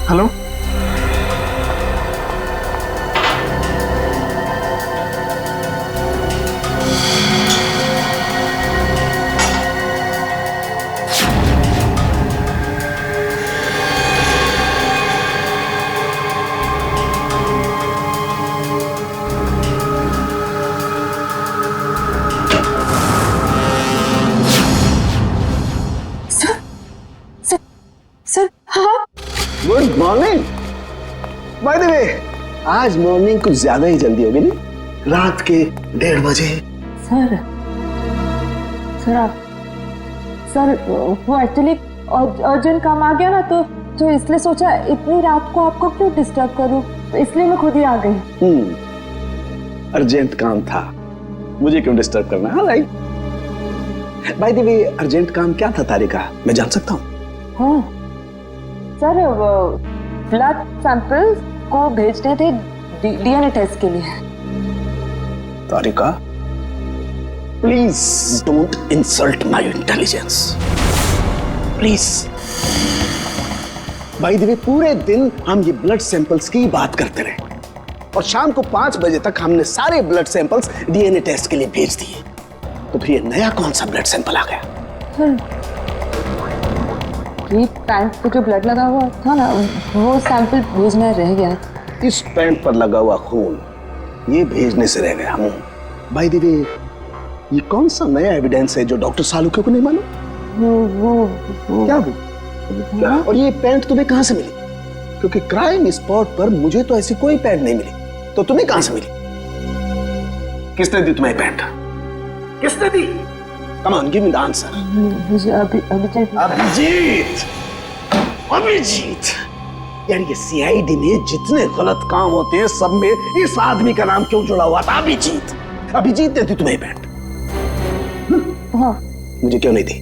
Hello. Sir हाँ। Good morning. Bye the वे, आज morning कुछ ज्यादा ही जल्दी होगी नहीं? रात के 1:30 बजे। सर सर वो एक्चुअली अर्जेंट काम आ गया ना, तो इसलिए सोचा इतनी रात को आपको क्यों डिस्टर्ब करूं, तो इसलिए मैं खुद ही आ गई। अर्जेंट काम था, मुझे क्यों डिस्टर्ब करना? हाँ right. Bye the way, urgent काम क्या था तारिका, मैं जान सकता हूँ? हाँ सर, ब्लड सैंपल्स को भेजने थे डीएनए टेस्ट के लिए। Tarika, please don't insult my intelligence, please. By the way, पूरे दिन हम ये ब्लड सैंपल्स की बात करते रहे और शाम को 5 बजे तक हमने सारे ब्लड सैंपल्स डीएनए टेस्ट के लिए भेज दिए। तो फिर ये नया कौन सा ब्लड सैंपल आ गया? ये पैंट पे जो ब्लड लगा हुआ था ना, वो सैंपल भेजना रह गया। इस पैंट पर लगा हुआ खून ये भेजने से रह गया। बाय द वे, ये कौन सा नया एविडेंस है जो डॉक्टर सालुके को नहीं मालूम? वो क्या? और ये पैंट तुम्हें कहां से मिली? क्योंकि क्राइम स्पॉट पर मुझे तो ऐसी कोई पैंट नहीं मिली, तो तुम्हें कहां से मिली? किसने दी तुम्हें पैंट? किसने दी? Come on, give me the answer. Abhijit. यार ये सीआईडी में जितने गलत काम होते हैं सब में इस आदमी का नाम क्यों जुड़ा हुआ था? अभिजीत। अभिजीत ने दी तुम्हें पैंट? हाँ। मुझे क्यों नहीं दी?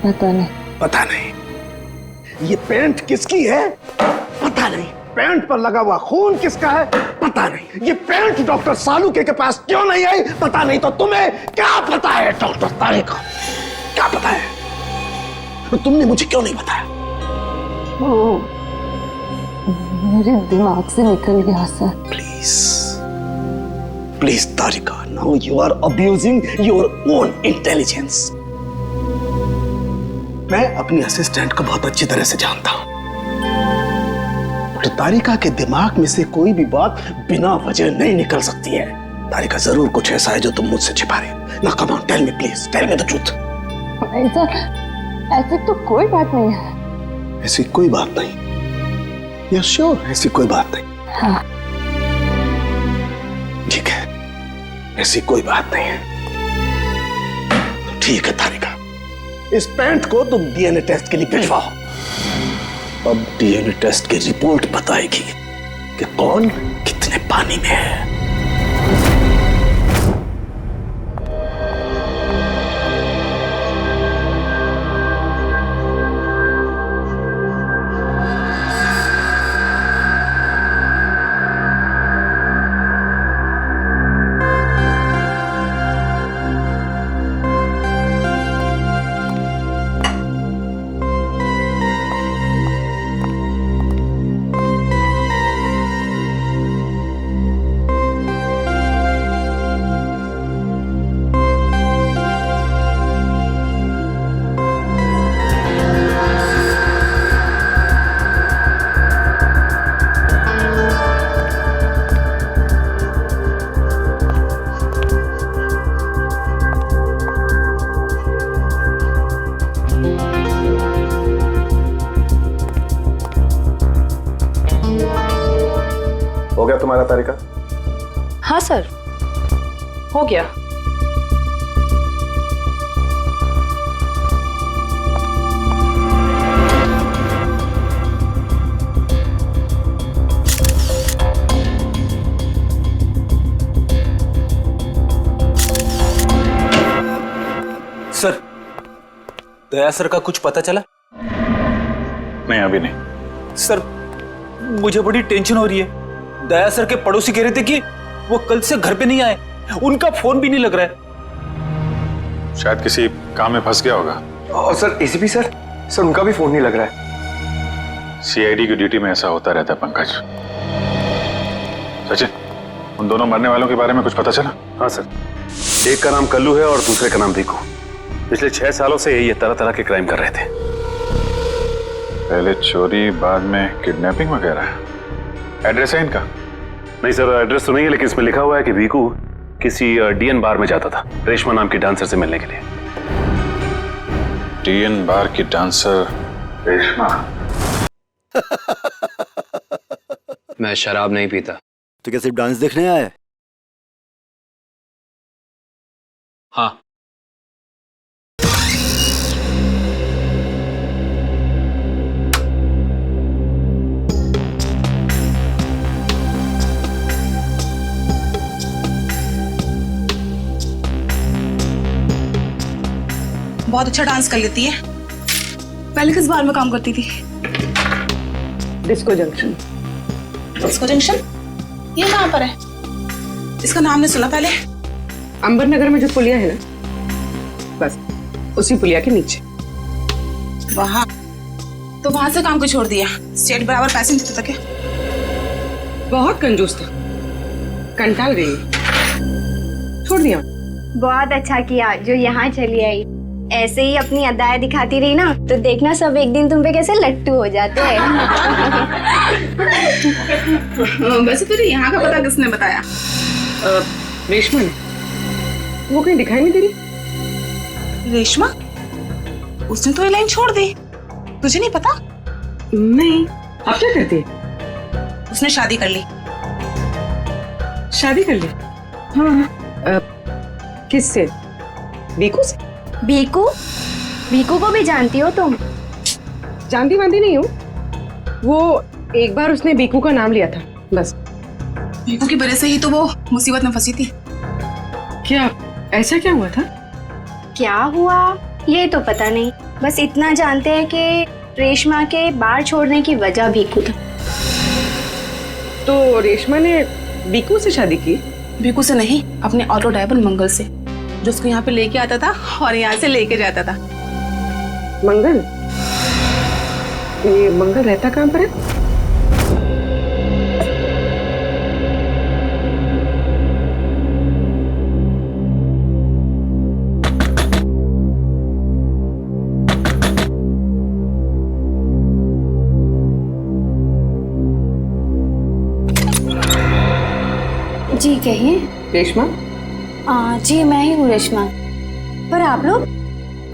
पता नहीं। पता नहीं। ये पैंट किसकी है? पता नहीं। पैंट पर लगा हुआ खून किसका है? पता नहीं। ये पैंट डॉक्टर सालुके के पास क्यों नहीं आई? पता नहीं। तो तुम्हें क्या पता है डॉक्टर तारिका? क्या पता है? तो तुमने मुझे क्यों नहीं बताया? मेरे दिमाग से निकल गया sir. Please please Tarika, now you are abusing your own intelligence. मैं अपनी असिस्टेंट को बहुत अच्छी तरह से जानता हूं। तारिका के दिमाग में से कोई भी बात बिना वजह नहीं निकल सकती है। तारिका, जरूर कुछ ऐसा है जो तुम मुझसे छिपा रहे हो। ना, come on, tell me please, tell me the truth. ऐसी तो कोई बात नहीं है। ऐसी कोई बात नहीं? यू श्योर ऐसी कोई बात नहीं? हाँ। ठीक है, ऐसी कोई बात नहीं है। ठीक है तारिका, इस पैंट को तुम डीएनए टेस्ट के लिए भिजवाओ। अब डीएनए टेस्ट की रिपोर्ट बताएगी कि कौन कितने पानी में है। हो गया तुम्हारा तारिका? हाँ सर, हो गया। सर, दया सर का कुछ पता चला? नहीं, अभी नहीं। सर, मुझे बड़ी टेंशन हो रही है। दया सर के पड़ोसी कह रहे थे कि वो कल से घर पे नहीं आए, उनका फोन भी नहीं लग रहा है। शायद किसी काम में फंस गया होगा। और सर एसीपी सर उनका भी फोन नहीं लग रहा है। सीआईडी की ड्यूटी में ऐसा होता रहता है पंकज। सचिन, उन दोनों मरने वालों के बारे में कुछ पता चला? हाँ सर, एक का नाम कल्लू है और दूसरे का नाम भीकू। पिछले 6 सालों से ये तरह तरह के क्राइम कर रहे थे। पहले चोरी, बाद में किडनैपिंग वगैरह। एड्रेस है इनका? नहीं सर, एड्रेस तो नहीं है, लेकिन इसमें लिखा हुआ है कि भीकू किसी डीएन बार में जाता था रेशमा नाम की डांसर से मिलने के लिए। डीएन बार की डांसर रेशमा? मैं शराब नहीं पीता। तो क्या सिर्फ डांस देखने आया है? हाँ। बहुत अच्छा डांस कर लेती है। पहले किस बार में काम करती थी? Disco junction. Disco junction? ये कहाँ पर है? इसका नाम नहीं सुना पहले। अंबर नगर में जो पुलिया है ना, बस उसी पुलिया के नीचे। वहाँ तो वहां से काम को छोड़ दिया। स्टेट बराबर पैसे नहीं देता क्या? बहुत कंजूस था, कंटाल गई, छोड़ दिया। बहुत अच्छा किया जो यहाँ चली आई। ऐसे ही अपनी अदाएं दिखाती रही ना तो देखना सब एक दिन तुम पे कैसे लट्टू हो जाते हैं। वैसे तुझे यहाँ का पता किसने बताया? रेशमा ने। वो कहीं दिखाई नहीं दे रही। रेशमा? उसने तो ये लाइन छोड़ दी, तुझे नहीं पता? नहीं। अब क्या करती है? उसने शादी कर ली। शादी कर ली? हाँ। किससे? भीकू से? भीकू? भीकू को भी जानती हो तुम? जानती वांती नहीं हूँ, वो एक बार उसने भीकू का नाम लिया था बस। भीकू की वजह से ही तो वो मुसीबत में फंसी थी। क्या ऐसा क्या हुआ था? क्या हुआ ये तो पता नहीं, बस इतना जानते हैं कि रेशमा के बार छोड़ने की वजह भीकू था। तो रेशमा ने भीकू से शादी की? भीकू से नहीं, अपने ऑटो ड्राइवर मंगल से, जो उसको यहाँ पे लेके आता था और यहाँ से लेके जाता था। मंगल? ये मंगल रहता कहाँ पर है? जी कहिए। रेशमा? जी मैं ही हूँ रेशमा। पर आप लोग?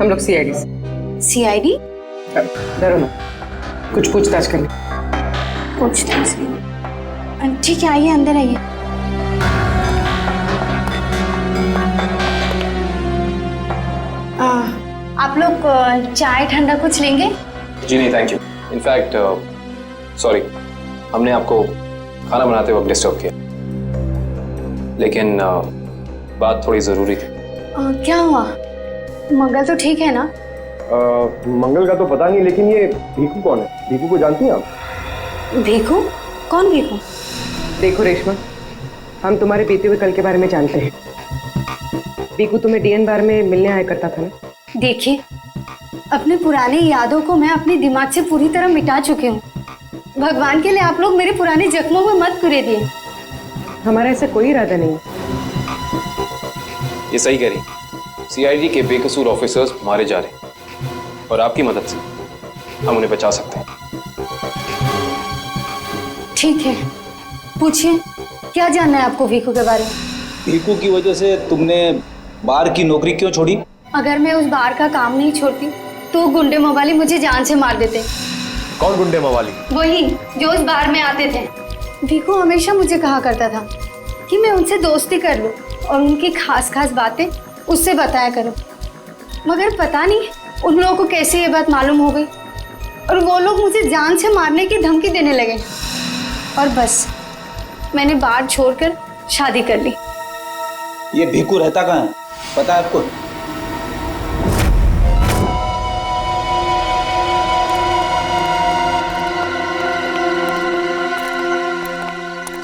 हम लोग सीआईडी से। सीआईडी? डरो ना, कुछ पूछताछ कर ले। पूछताछ? ठीक है, आइए अंदर आइए। आप लोग चाय ठंडा कुछ लेंगे? जी नहीं, थैंक यू। इनफैक्ट सॉरी, हमने आपको खाना बनाते वक्त डिस्टर्ब किया, लेकिन बात थोड़ी जरूरी थी। क्या हुआ? मंगल तो ठीक है ना? मंगल का तो पता नहीं, लेकिन ये भीकू कौन है? भीकू को जानती हैं आप? भीकू? कौन भीकू? देखो रेशमा, हम तुम्हारे बीते हुए कल के बारे में जानते हैं। भीकू तुम्हें डीएन बार में मिलने आया करता था ना? देखिए, अपनी पुरानी यादों को मैं अपने दिमाग से पूरी तरह मिटा चुकी हूँ। भगवान के लिए आप लोग मेरे पुराने जख्मों में मत कुरेदिए। हमारा ऐसा कोई इरादा नहीं। ये सही कह रही। सीआईडी के बेकसूर ऑफिसर्स मारे जा रहे हैं और आपकी मदद से हम उन्हें बचा सकते हैं। ठीक है, पूछिए, क्या जानना है आपको भीकू के बारे में? भीकू की वजह से तुमने बार की नौकरी क्यों छोड़ी? अगर मैं उस बार का काम नहीं छोड़ती तो गुंडे मवाली मुझे जान से मार देते। कौन गुंडे मवाली? वही जो उस बार में आते थे। भीकू हमेशा मुझे कहा करता था कि मैं उनसे दोस्ती कर लूं और उनकी खास खास बातें उससे बताया करूं, मगर पता नहीं उन लोगों को कैसे ये बात मालूम हो गई और वो लोग मुझे जान से मारने की धमकी देने लगे और बस मैंने बार छोड़कर शादी कर ली। ये भीकू रहता कहाँ है, पता है आपको?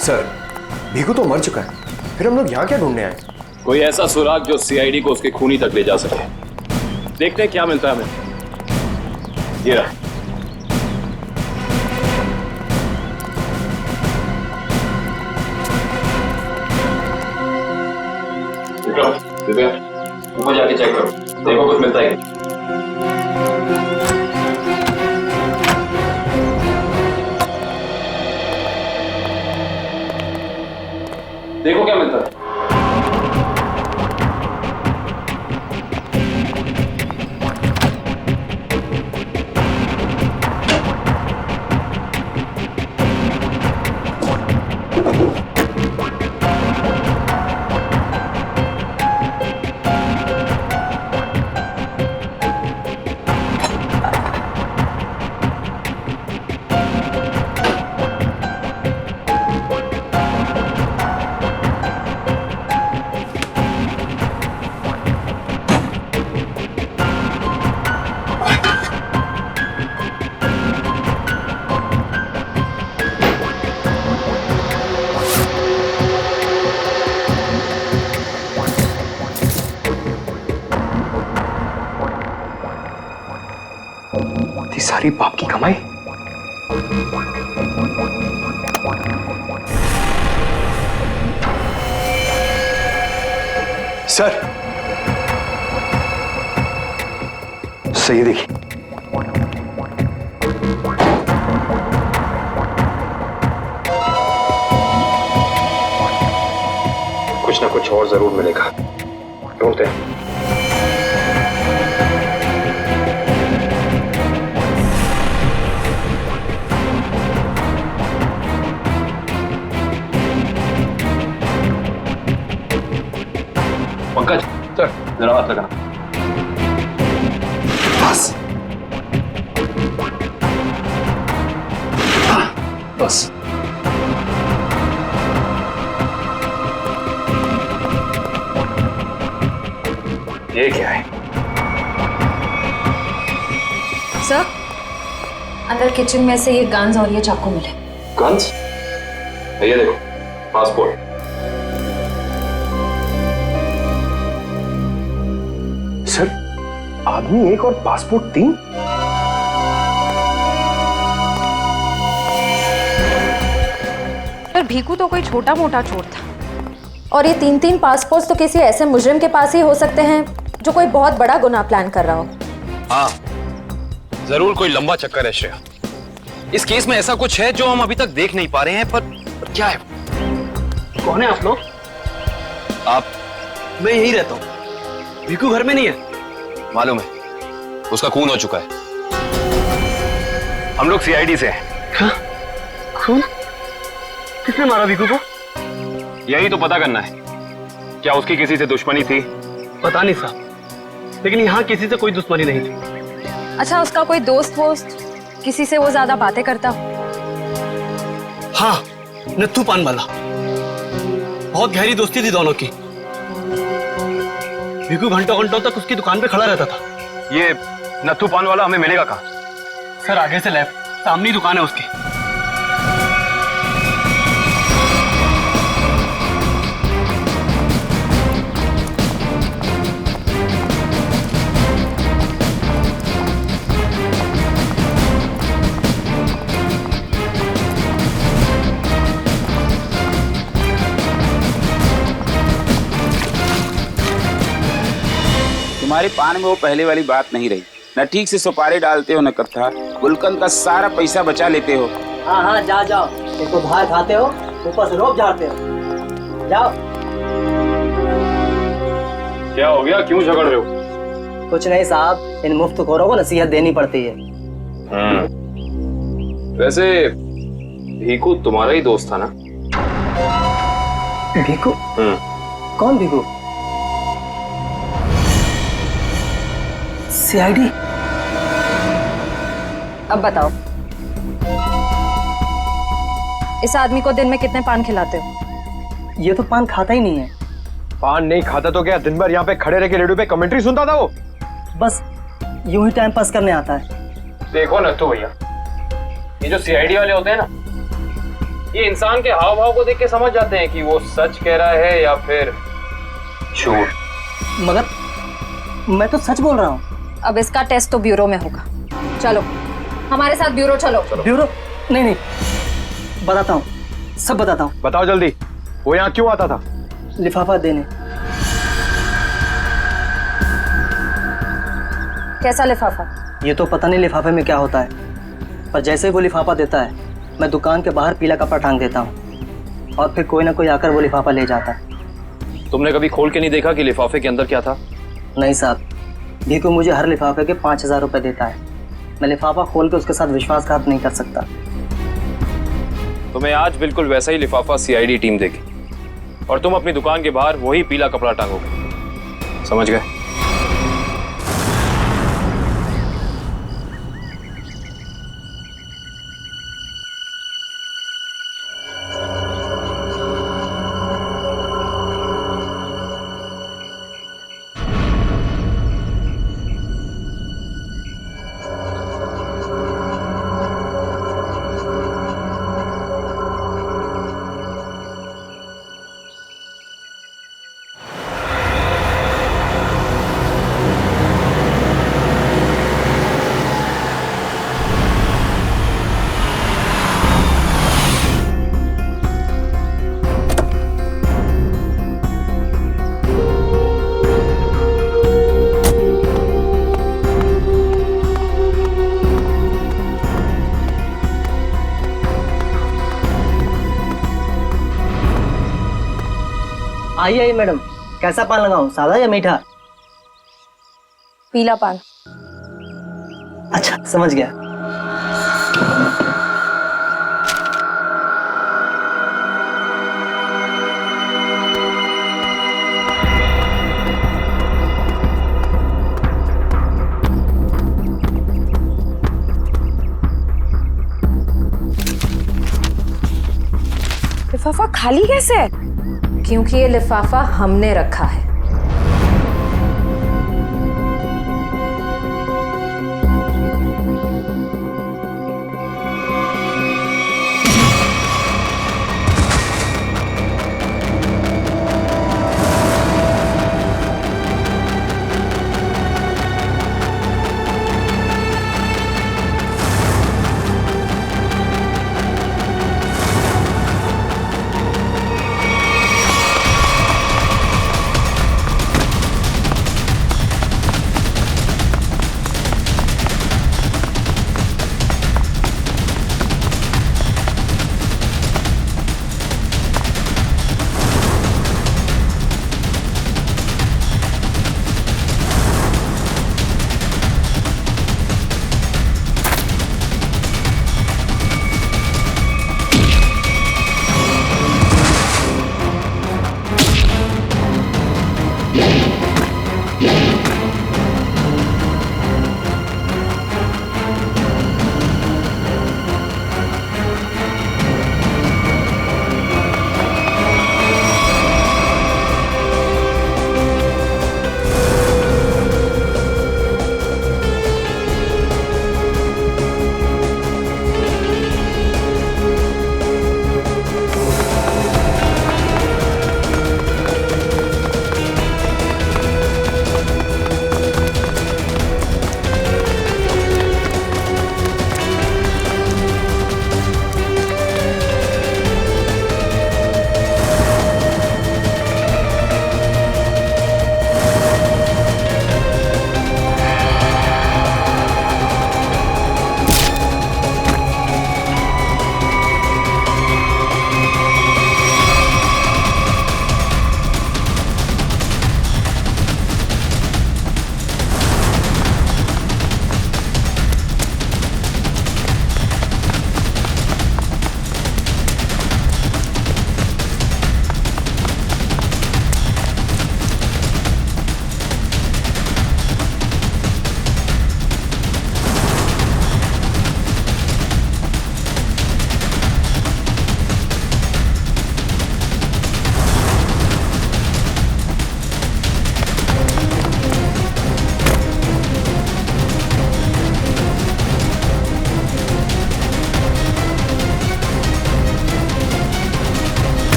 सर, भीकू तो मर चुका है, फिर हम लोग यहाँ क्या ढूंढने आए? कोई ऐसा सुराग जो सीआईडी को उसके खूनी तक ले जा सके। देखते हैं क्या मिलता है हमें। ये रहा। दिव्या, ऊपर जाके चेक करो, देखो कुछ मिलता है। देखो क्या मिलता है। सारी बाप की कमाई। सर, सही देखिए। कुछ ना कुछ और जरूर मिलेगा, ढूंढते हैं। पंकज सर, जरा हाथ लगाना। बस बस। ये क्या है? सर, अंदर किचन में से ये गन्स और ये चाकू मिले। गन्स? ये देखो, पासपोर्ट। सर, आदमी एक और पासपोर्ट 3? पर भीकू तो कोई छोटा मोटा चोर था। और ये 3-3 पासपोर्ट तो किसी ऐसे मुजरिम के पास ही हो सकते हैं जो कोई बहुत बड़ा गुनाह प्लान कर रहा हो। हाँ, जरूर कोई लंबा चक्कर है श्रेया। इस केस में ऐसा कुछ है जो हम अभी तक देख नहीं पा रहे हैं, पर क्या है? कौन है आप लोग? आप? मैं यहीं रहता हूँ। भीकू घर में नहीं है। मालूम है, उसका खून हो चुका है। हम लोग सीआईडी से हैं। हाँ? खून? किसने मारा भीकू को? यही तो पता करना है। क्या उसकी किसी से दुश्मनी थी? पता नहीं साहब, लेकिन यहाँ किसी से कोई दुश्मनी नहीं थी। अच्छा, उसका कोई दोस्त वोस्त, किसी से वो ज्यादा बातें करता? हाँ, नत्थू पान वाला। बहुत गहरी दोस्ती थी दोनों की। भीकू घंटों घंटों तक उसकी दुकान पे खड़ा रहता था। ये नत्थू पान वाला हमें मिलेगा कहाँ? सर, आगे से लेफ्ट, सामने ही दुकान है उसकी। तुम्हारी पान में वो पहले वाली बात नहीं रही। न ठीक से सुपारी डालते हो न कत्था। गुलकंद का सारा पैसा बचा लेते हो। हाँ हाँ, जाओ। एक तो धार खाते हो, ऊपर से रोब झाड़ते हो। जाओ। क्या हो गया, क्यों झगड़ रहे हो? कुछ नहीं साहब, इन मुफ्तखोरों को नसीहत देनी पड़ती है। वैसे भीकू तुम्हारा ही दोस्त था ना? भीकू? कौन भीकू? सीआईडी? अब बताओ, इस आदमी को दिन में कितने पान खिलाते हो? ये तो पान खाता ही नहीं है। पान नहीं खाता तो क्या दिन भर यहाँ पे खड़े रह के रेडियो पे कमेंट्री सुनता था वो? बस यूं ही टाइम पास करने आता है। देखो नत्थू भैया, ये जो सीआईडी वाले होते हैं ना, ये इंसान के हाव भाव को देख के समझ जाते हैं कि वो सच कह रहा है या फिर झूठ। मगर मैं तो सच बोल रहा हूँ। अब इसका टेस्ट तो ब्यूरो में होगा। चलो हमारे साथ ब्यूरो चलो। ब्यूरो? नहीं, बताता हूँ, सब बताता हूँ। बताओ जल्दी, वो यहाँ क्यों आता था? लिफाफा देने। कैसा लिफाफा? ये तो पता नहीं लिफाफे में क्या होता है, पर जैसे ही वो लिफाफा देता है मैं दुकान के बाहर पीला कपड़ा टांग देता हूँ और फिर कोई ना कोई आकर वो लिफाफा ले जाता है। तुमने कभी खोल के नहीं देखा कि लिफाफे के अंदर क्या था? नहीं साहब, भीकू मुझे हर लिफाफे के 5,000 रुपये देता है। मैं लिफाफा खोल के उसके साथ विश्वासघात नहीं कर सकता। तुम्हें आज बिल्कुल वैसा ही लिफाफा सीआईडी टीम देगी और तुम अपनी दुकान के बाहर वही पीला कपड़ा टांगोगे। समझ गए? आइए मैडम, कैसा पान लगाऊं, सादा या मीठा? पीला पान। अच्छा, समझ गया। लिफाफा खाली कैसे है? क्योंकि ये लिफाफा हमने रखा है।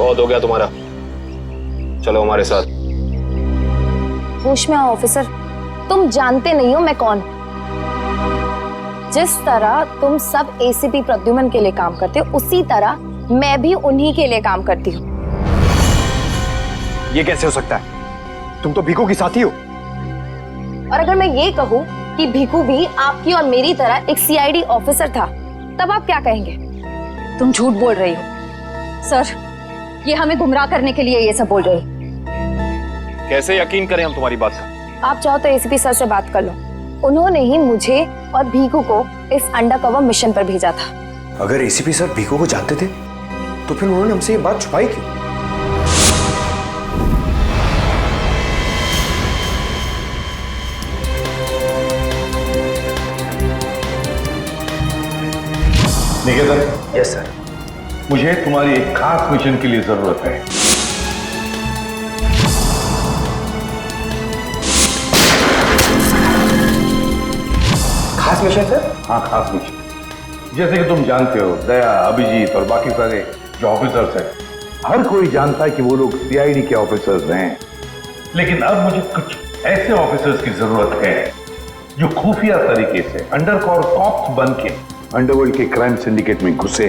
बहुत हो गया तुम्हारा, चलो हमारे साथ। होश में आओ ऑफिसर, तुम जानते नहीं हो मैं कौन। जिस तरह तुम सब एसीपी प्रद्युमन के लिए काम करते हो, उसी तरह मैं भी उन्हीं के लिए काम करती हूँ। ये कैसे हो सकता है? तुम तो भीखू की साथी हो। और अगर मैं ये कहूँ कि भीखू भी आपकी और मेरी तरह एक सीआईडी ऑफिसर था, तब आप क्या कहेंगे? तुम झूठ बोल रही हो सर, ये हमें गुमराह करने के लिए ये सब बोल रही है। कैसे यकीन करें हम तुम्हारी बात का? आप चाहो तो एसीपी सर से बात कर लो, उन्होंने ही मुझे और भीखू को इस अंडरकवर मिशन पर भेजा था। अगर एसीपी सर भीखू को जानते थे तो फिर उन्होंने हमसे ये बात छुपाई क्यों? निकेतन। Yes sir. मुझे तुम्हारी एक खास मिशन के लिए जरूरत है। खास मिशन सर? हाँ, खास मिशन। जैसे कि तुम जानते हो, दया, अभिजीत और बाकी सारे जो ऑफिसर्स हैं, हर कोई जानता है कि वो लोग सीआईडी के ऑफिसर्स हैं। लेकिन अब मुझे कुछ ऐसे ऑफिसर्स की जरूरत है जो खुफिया तरीके से अंडरकवर कॉप्स बन के अंडरवर्ल्ड के क्राइम सिंडिकेट में घुसे,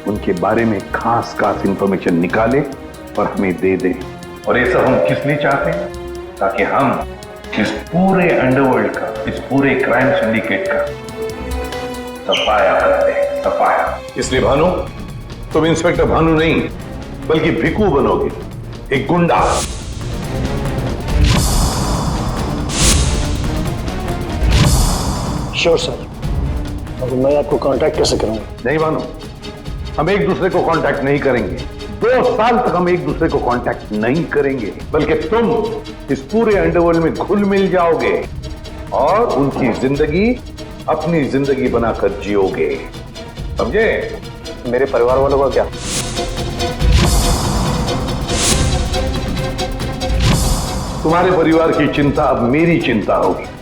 उनके बारे में खास इंफॉर्मेशन निकाले और हमें दे दे। और ये सब हम किस लिए चाहते हैं? ताकि हम इस पूरे अंडरवर्ल्ड का, इस पूरे क्राइम सिंडिकेट का सफाया करते हैं, सफाया। इसलिए भानु, तुम इंस्पेक्टर भानु नहीं बल्कि भिकू बनोगे, एक गुंडा। Sure sir. अब मैं आपको कांटेक्ट कैसे करूंगा? नहीं भानु, हम एक दूसरे को कांटेक्ट नहीं करेंगे। 2 साल तक हम एक दूसरे को कांटेक्ट नहीं करेंगे, बल्कि तुम इस पूरे अंडरवर्ल्ड में घुल मिल जाओगे और उनकी जिंदगी अपनी जिंदगी बनाकर जियोगे, समझे? मेरे परिवार वालों का क्या? तुम्हारे परिवार की चिंता अब मेरी चिंता होगी।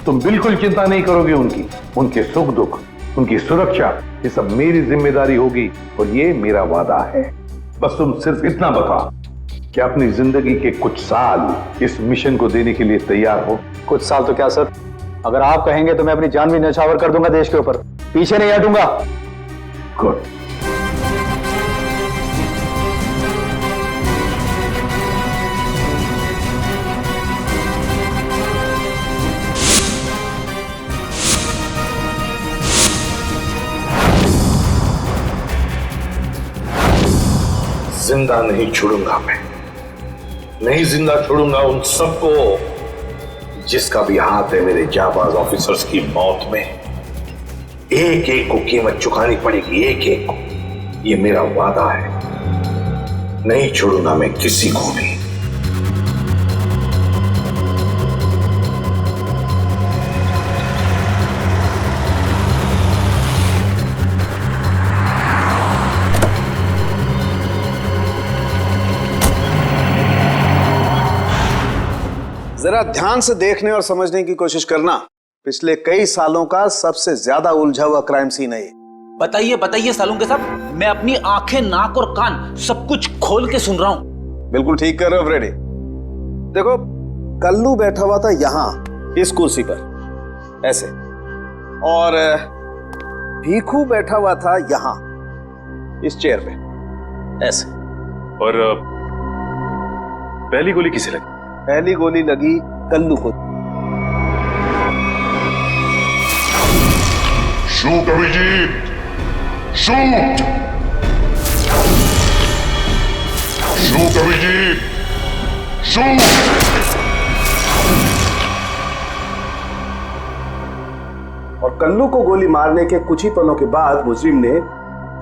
तुम बिल्कुल चिंता नहीं करोगे उनकी, उनके सुख दुख, उनकी सुरक्षा, ये सब मेरी जिम्मेदारी होगी और ये मेरा वादा है। बस तुम सिर्फ इतना बताओ कि अपनी जिंदगी के कुछ साल इस मिशन को देने के लिए तैयार हो। कुछ साल तो क्या सर, अगर आप कहेंगे तो मैं अपनी जान भी न्यौछावर कर दूंगा देश के ऊपर, पीछे नहीं हटूंगा। गुड। जिंदा नहीं छोड़ूंगा मैं, नहीं जिंदा छोड़ूंगा उन सबको जिसका भी हाथ है मेरे जाबाज ऑफिसर्स की मौत में। एक एक को कीमत चुकानी पड़ेगी, एक एक को। ये मेरा वादा है, नहीं छोड़ूंगा मैं किसी को भी। जरा ध्यान से देखने और समझने की कोशिश करना। पिछले कई सालों का सबसे ज्यादा उलझा हुआ क्राइम सीन है ये। बताइए बताइए सालों के साथ, मैं अपनी आंखें, नाक और कान सब कुछ खोल के सुन रहा हूं। बिल्कुल ठीक कर रहे हो फ्रेडी। देखो, कल्लू बैठा हुआ था यहां इस कुर्सी पर ऐसे, और भीखू बैठा हुआ था यहां इस चेयर पे ऐसे। और पहली गोली किसे लगी? पहली गोली लगी कल्लू को। Shoot Abhijeet, shoot! Shoot Abhijeet, shoot! और कल्लू को गोली मारने के कुछ ही पलों के बाद मुजरिम ने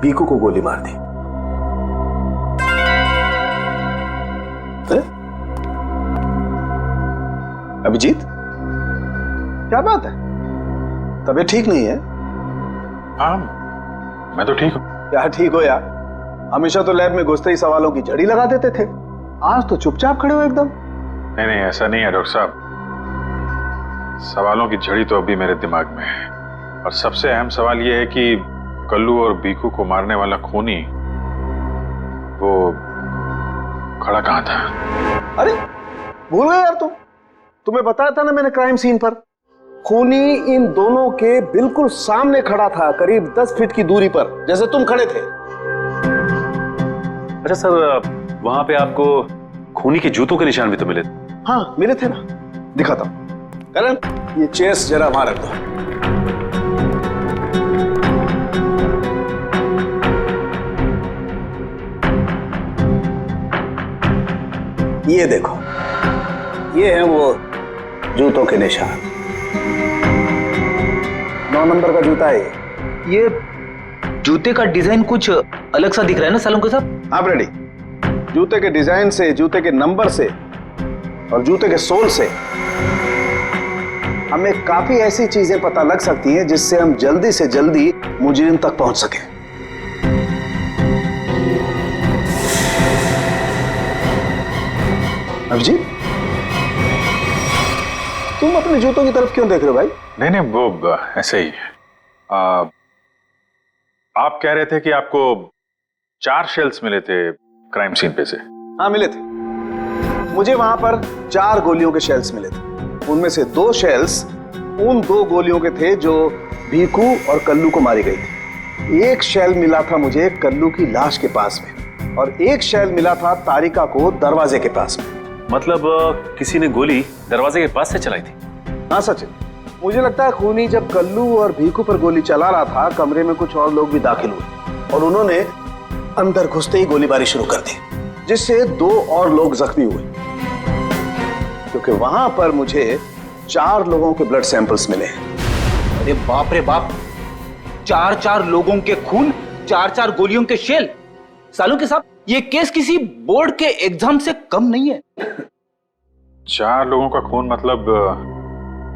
भीखू को गोली मार दी। अभिजीत, क्या बात है? तबीयत ठीक नहीं है? हाँ, मैं तो ठीक हूं। क्या ठीक हो यार? हमेशा तो लैब में घुसते ही सवालों की झड़ी लगा देते थे, आज तो चुपचाप खड़े हो एकदम। नहीं नहीं, ऐसा नहीं है डॉक्टर साहब। सवालों की झड़ी तो अभी मेरे दिमाग में है, और सबसे अहम सवाल यह है कि कल्लू और भीखू को मारने वाला खूनी वो खड़ा कहाँ था? अरे भूल गए यार तुम? तुम्हें बताया था ना मैंने क्राइम सीन पर। खूनी इन दोनों के बिल्कुल सामने खड़ा था, करीब 10 फीट की दूरी पर, जैसे तुम खड़े थे। अच्छा सर, वहां पे आपको खूनी के जूतों के निशान भी तो मिले थे? हाँ मिले थे ना, दिखाता हूं। करण, ये चेस जरा वहां रख दो। ये देखो, ये हैं वो जूतों के निशान। 9 नंबर का जूता है ये जूते का डिजाइन कुछ अलग सा दिख रहा है ना सालुंके साहब? हाँ रेडी। जूते के डिजाइन से, जूते के नंबर से और जूते के सोल से हमें काफी ऐसी चीजें पता लग सकती हैं जिससे हम जल्दी से जल्दी मुजरिम तक पहुंच सकें। अभिजीत, तुम अपने जूतों की तरफ क्यों देख रहे हो भाई? नहीं नहीं, वो ऐसे ही। आप कह रहे थे कि आपको 4 शेल्स मिले थे क्राइम सीन पे से? हाँ मिले थे। मुझे वहां पर 4 गोलियों के शेल्स मिले थे। उनमें से 2 शेल्स उन 2 गोलियों के थे जो भीखू और कल्लू को मारी गई थी। एक शेल मिला था मुझे कल्लू की लाश के पास में और एक शेल मिला था तारिका को दरवाजे के पास में। मतलब किसी ने गोली दरवाजे के पास से चलाई थी? हाँ सचिन, मुझे लगता है खूनी जब कल्लू और भीखू पर गोली चला रहा था, कमरे में कुछ और लोग भी दाखिल हुए और उन्होंने अंदर घुसते ही गोलीबारी शुरू कर दी, जिससे 2 और लोग जख्मी हुए। क्योंकि वहां पर मुझे 4 लोगों के ब्लड सैंपल्स मिले हैं। अरे बाप रे बाप, 4 लोगों के खून, 4 गोलियों के शेल। सालुंके साहब, ये केस किसी बोर्ड के एग्जाम से कम नहीं है। 4 लोगों का खून मतलब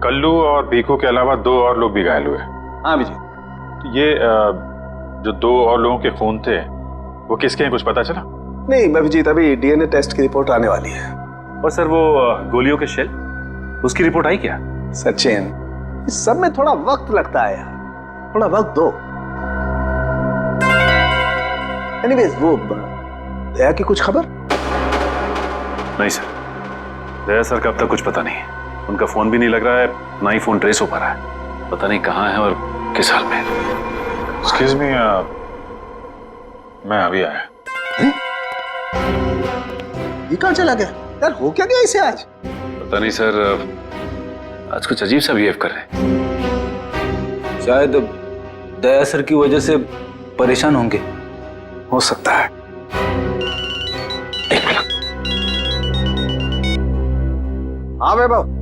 कल्लू और भीखू के अलावा 2 और लोग भी घायल हुए? हाँ विजय। तो ये जो 2 और लोगों के खून थे वो किसके हैं, कुछ पता चला? नहीं अभिजीत, अभी डीएनए टेस्ट की रिपोर्ट आने वाली है। और सर वो गोलियों के शेल, उसकी रिपोर्ट आई क्या? सचिन, इस सब में थोड़ा वक्त लगता है यार, थोड़ा वक्त दो। एनीवेज, वो दया की कुछ खबर? नहीं सर, दया सर का अब तक कुछ पता नहीं है। उनका फोन भी नहीं लग रहा है, ना ही फोन ट्रेस हो पा रहा है। पता नहीं कहाँ है और किस हाल में है। एक्सक्यूज मी, मैं अभी आया। ये कहाँ चला गया यार? हो क्या गया इसे आज? पता नहीं सर, आज कुछ अजीब सा बिहेव कर रहे हैं। शायद दया सर की वजह से परेशान होंगे। हो सकता है। एक मिनट। हाँ वैभव,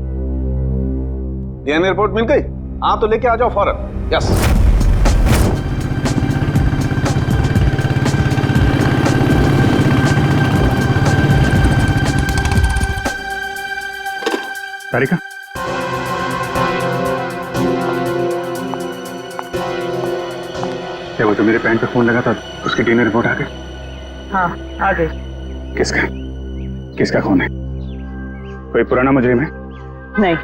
डीएनए रिपोर्ट मिल गई? आप तो लेके आ जाओ फौरन। यस। तारिका, क्या वो जो मेरे पैंट पे खून लगा था उसकी डीएनए रिपोर्ट आ गई? हाँ आ गई। किसका खून है? कोई पुराना मुजरिम है? नहीं,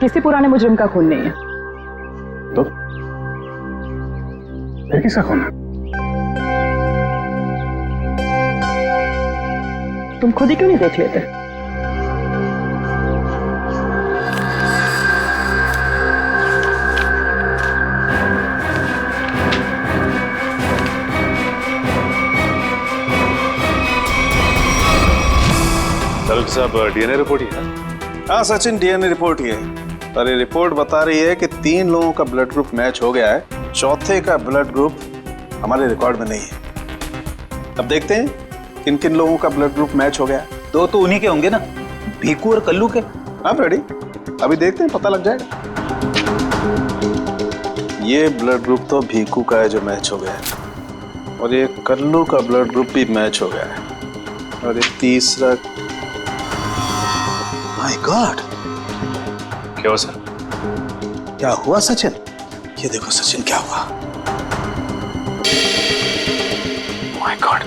किसी पुराने मुजरिम का खून नहीं है। तो फिर किसका खून है? तुम खुद ही क्यों नहीं देख लेते? साहब, डीएनए रिपोर्ट ही है? हाँ सचिन, डीएनए रिपोर्ट ही है। पर ये रिपोर्ट बता रही है कि 3 लोगों का ब्लड ग्रुप मैच हो गया है, चौथे का ब्लड ग्रुप हमारे रिकॉर्ड में नहीं है। अब देखते हैं किन किन लोगों का ब्लड ग्रुप मैच हो गया। 2 तो उन्हीं के होंगे ना, भीखू और कल्लू के। हाँ रेडी, अभी देखते हैं, पता लग जाएगा। ये ब्लड ग्रुप तो भीखू का है जो मैच हो गया है, और ये कल्लू का ब्लड ग्रुप भी मैच हो गया है, और ये तीसरा। माय गॉड, क्या हुआ सर? क्या हुआ सचिन? ये देखो सचिन, क्या हुआ? माय गॉड,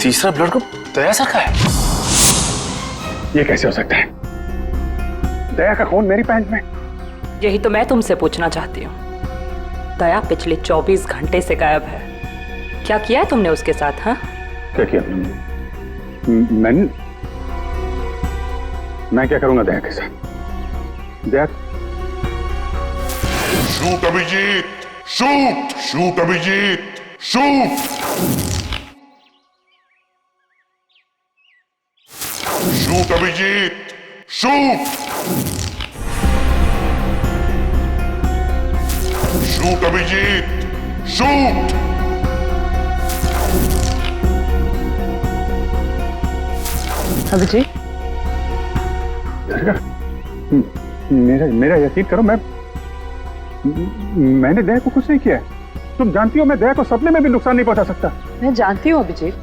तीसरा ब्लड ग्रुप दया सर का है। ये कैसे हो सकता है? दया का खून मेरी पैंट में? यही तो मैं तुमसे पूछना चाहती हूँ। दया पिछले 24 घंटे से गायब है। क्या किया है तुमने उसके साथ? हाँ, क्या किया तुमने? मैं क्या करूंगा दया के साथ? Daya shoot Abhijeet, shoot shoot Abhijeet, shoot shoot Abhijeet, shoot shoot Abhijeet, shoot. Abhijeet, मेरा यकीन करो, मैंने दया को कुछ नहीं किया है। तुम जानती हो मैं दया को सपने में भी नुकसान नहीं पहुंचा सकता। मैं जानती हूँ अभिजीत,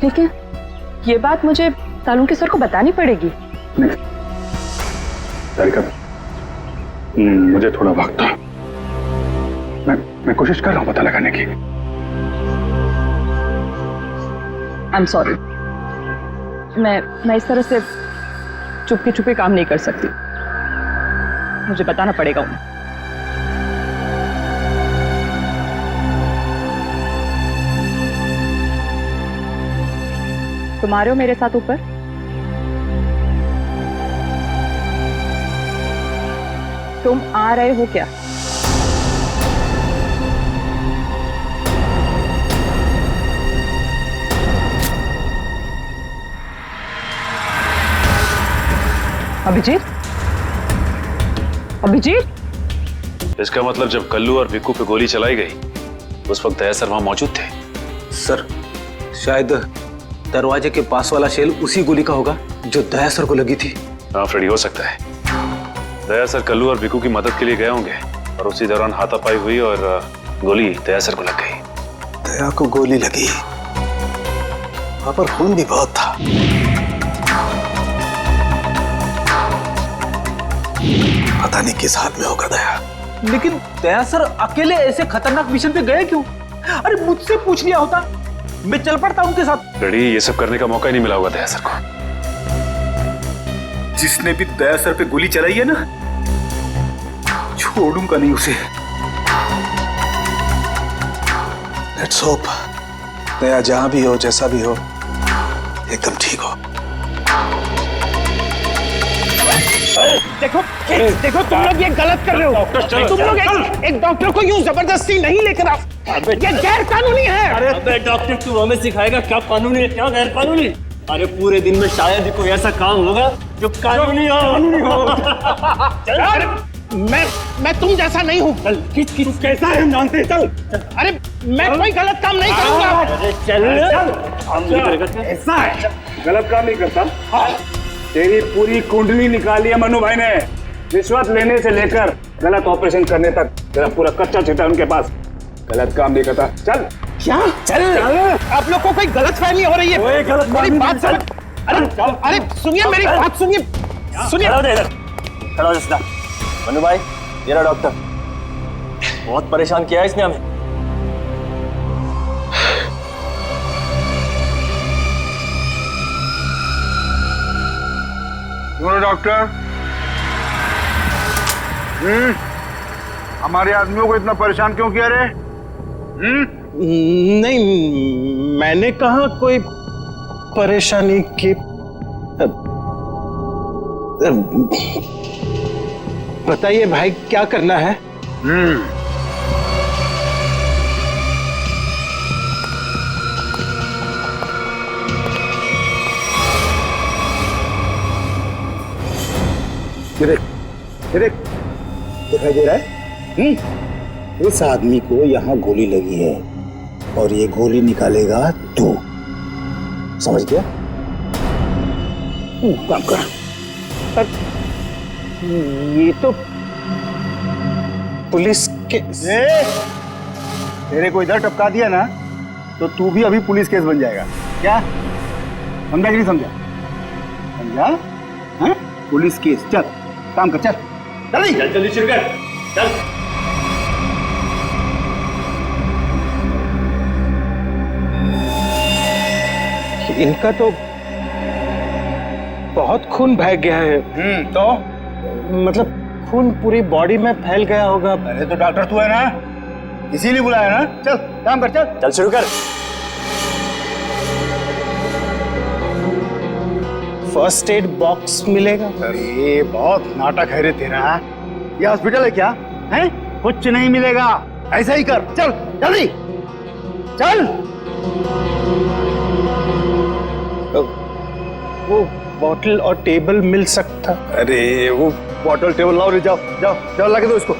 लेकिन ये बात मुझे तालुंके सर को बतानी पड़ेगी। नहीं सारिका, मुझे थोड़ा वक्त था। मैं कोशिश कर रहा हूं पता लगाने की। आई एम सॉरी, मैं इस तरह से चुपके चुपके काम नहीं कर सकती, मुझे बताना पड़ेगा उन्हें। तुम आ रहे हो मेरे साथ ऊपर? तुम आ रहे हो क्या? अभिजीत, अभिजीत, इसका मतलब जब कल्लू और भिक्कू पे गोली चलाई गई उस वक्त दया सर वहां मौजूद थे? सर शायद दरवाजे के पास वाला शेल उसी गोली का होगा जो दया सर को लगी थी। हाँ फ्रेडी, हो सकता है दया सर कल्लू और भिक्कू की मदद के लिए गए होंगे और उसी दौरान हाथापाई हुई और गोली दया सर को लग गई। दया को गोली लगी, वहां पर खून भी बहुत था। पता नहीं किस हाल में होगा दया। लेकिन दया सर अकेले ऐसे खतरनाक मिशन पे गए क्यों? अरे मुझसे पूछ लिया होता, मैं चल पड़ता उनके साथ। फ्रेडी, ये सब करने का मौका ही नहीं मिला होगा दया सर को। जिसने भी दया सर पे गोली चलाई है ना, छोड़ूंगा नहीं उसे। लेट्स होप दया जहां भी हो, जैसा भी हो, एकदम ठीक हो। देखो देखो, तुम लोग ये गलत कर रहे हो। तुम लोग एक डॉक्टर को यूं जबरदस्ती नहीं लेकर आओ, ये गैर कानूनी है। अबे डॉक्टर, तू हमें सिखाएगा क्या कानूनी है क्या गैर कानूनी? अरे पूरे दिन में शायद ही कोई ऐसा काम होगा जो कानूनी हो। मैं तुम जैसा नहीं हूँ। तू कैसा है हम जानते हैं, चल। अरे मैं कोई गलत काम नहीं करूंगा। चल ऐसा है, गलत काम नहीं करता। तेरी पूरी कुंडली निकाली है मनु भाई ने, रिश्वत लेने से लेकर गलत ऑपरेशन करने तक तेरा पूरा कच्चा चिट्ठा उनके पास। गलत काम नहीं करता, चल। क्या? चल। आप लोग को कोई गलत फहमी हो रही है। मेरी बात समझ। अरे सुनिए, मेरी बात सुनिए। खड़ा हो जा। मनु भाई, ये रहा डॉक्टर। बहुत परेशान किया है इसने हमें। डॉक्टर, हमारे आदमियों को इतना परेशान क्यों किया रे? नहीं, मैंने कहा कोई परेशानी की। बताइए भाई, क्या करना है? दिखाई दे रहा है? इस आदमी को यहाँ गोली लगी है और ये गोली निकालेगा तू, समझ गया? काम कर। ये तो पुलिस के तेरे को इधर टपका दिया ना तो तू भी अभी पुलिस केस बन जाएगा। क्या समझा कि नहीं समझा? समझा? हाँ? पुलिस केस, चल काम कर, चल जल्दी जल्दी शुरू कर, चल। इनका तो बहुत खून बह गया है। तो मतलब खून पूरी बॉडी में फैल गया होगा। अरे तो डॉक्टर तू है ना, इसीलिए बुलाया ना। चल काम कर, चल चल शुरू कर। फर्स्ट एड बॉक्स मिलेगा? अरे बहुत नाटक है रे तेरा। ये हॉस्पिटल है क्या? है? कुछ नहीं मिलेगा। ऐसा ही कर, चल जल्दी चल। वो बॉटल और टेबल मिल सकता? अरे वो बॉटल टेबल लाओ रे, जाओ जाओ जाओ, लगा दो इसको।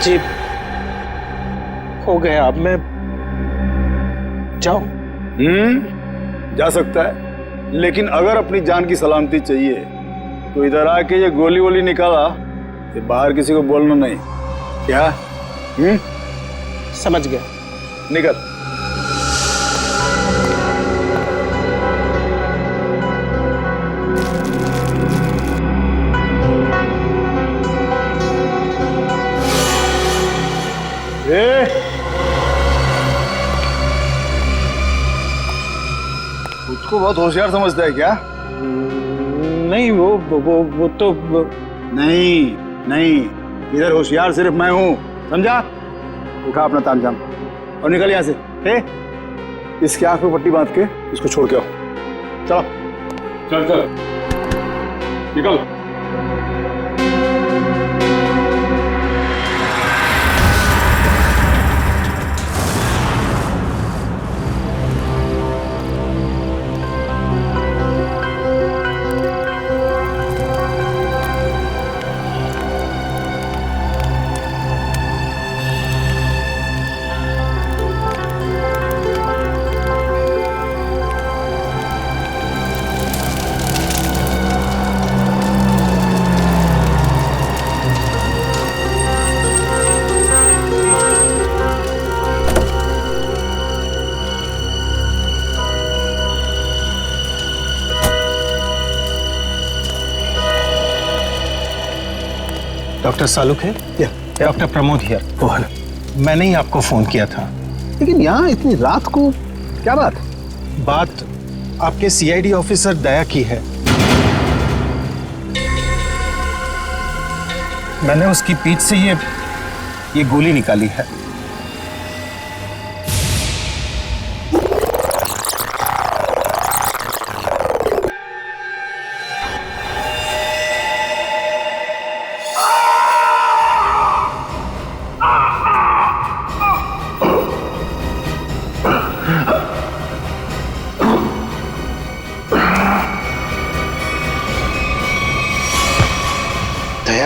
जी हो गया, अब मैं जाऊं? जा सकता है, लेकिन अगर अपनी जान की सलामती चाहिए तो इधर आके ये गोली वोली निकाला, ये बाहर किसी को बोलना नहीं। क्या? समझ गया। निकल। उसको बहुत होशियार समझता है क्या? नहीं, वो तो नहीं नहीं, इधर होशियार सिर्फ मैं हूँ, समझा? उठा अपना तामझाम और निकल यहाँ से। इसके आंख पे पट्टी बांध के इसको छोड़ के आओ। चलो चल चल निकल। डॉक्टर सालुक है? Doctor Pramod here. मैंने ही आपको फोन किया था। लेकिन यहाँ इतनी रात को क्या बात? बात आपके सीआईडी ऑफिसर दया की है। मैंने उसकी पीठ से ये गोली निकाली है।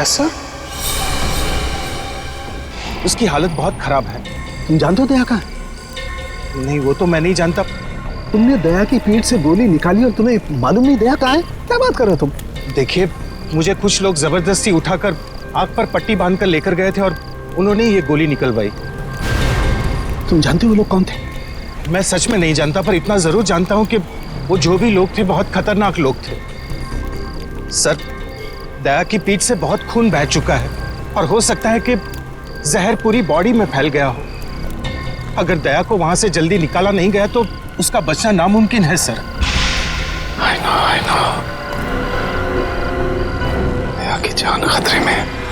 सर, उसकी हालत बहुत खराब है। तुम जानते हो दया का? नहीं, वो तो मैं नहीं जानता। तुमने दया की पीठ से गोली निकाली और तुम्हें मालूम नहीं दया कहाँ है? क्या बात कर रहे हो तुम? देखिए, मुझे कुछ लोग जबरदस्ती उठाकर आंख पर पट्टी बांधकर लेकर गए थे और उन्होंने ये गोली निकलवाई। तुम जानते हो वो लोग कौन थे? मैं सच में नहीं जानता, पर इतना जरूर जानता हूं कि वो जो भी लोग थे बहुत खतरनाक लोग थे। सर, दया की पीठ से बहुत खून बह चुका है और हो सकता है कि जहर पूरी बॉडी में फैल गया हो। अगर दया को वहां से जल्दी निकाला नहीं गया तो उसका बचना नामुमकिन है सर। I know। दया की जान खतरे में है।